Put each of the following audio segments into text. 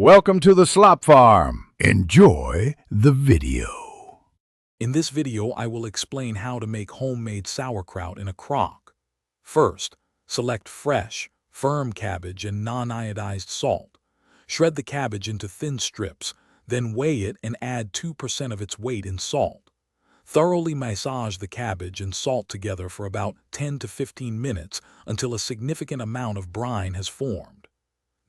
Welcome to the Slop Farm. Enjoy the video. In this video, I will explain how to make homemade sauerkraut in a crock. First, select fresh, firm cabbage and non-iodized salt. Shred the cabbage into thin strips, then weigh it and add 2% of its weight in salt. Thoroughly massage the cabbage and salt together for about 10 to 15 minutes until a significant amount of brine has formed.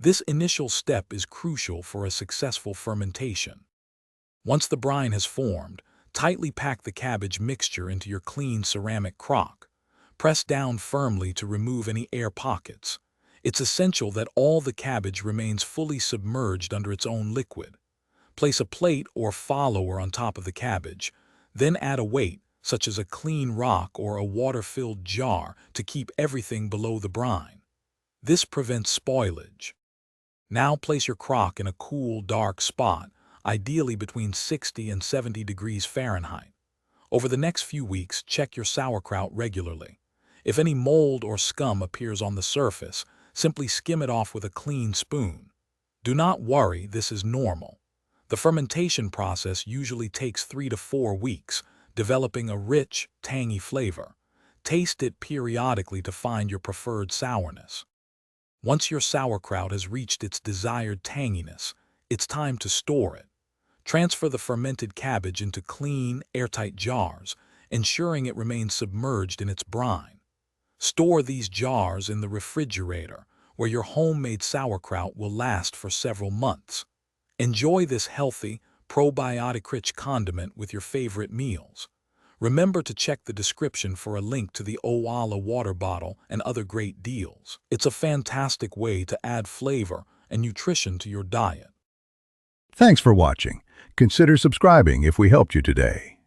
This initial step is crucial for a successful fermentation. Once the brine has formed, tightly pack the cabbage mixture into your clean ceramic crock. Press down firmly to remove any air pockets. It's essential that all the cabbage remains fully submerged under its own liquid. Place a plate or follower on top of the cabbage, then add a weight, such as a clean rock or a water-filled jar, to keep everything below the brine. This prevents spoilage. Now place your crock in a cool, dark spot, ideally between 60 and 70 degrees Fahrenheit. Over the next few weeks, check your sauerkraut regularly. If any mold or scum appears on the surface, simply skim it off with a clean spoon. Do not worry, this is normal. The fermentation process usually takes 3 to 4 weeks, developing a rich, tangy flavor. Taste it periodically to find your preferred sourness. Once your sauerkraut has reached its desired tanginess, it's time to store it. Transfer the fermented cabbage into clean, airtight jars, ensuring it remains submerged in its brine. Store these jars in the refrigerator, where your homemade sauerkraut will last for several months. Enjoy this healthy, probiotic-rich condiment with your favorite meals. Remember to check the description for a link to the Owala water bottle and other great deals. It's a fantastic way to add flavor and nutrition to your diet. Thanks for watching. Consider subscribing if we helped you today.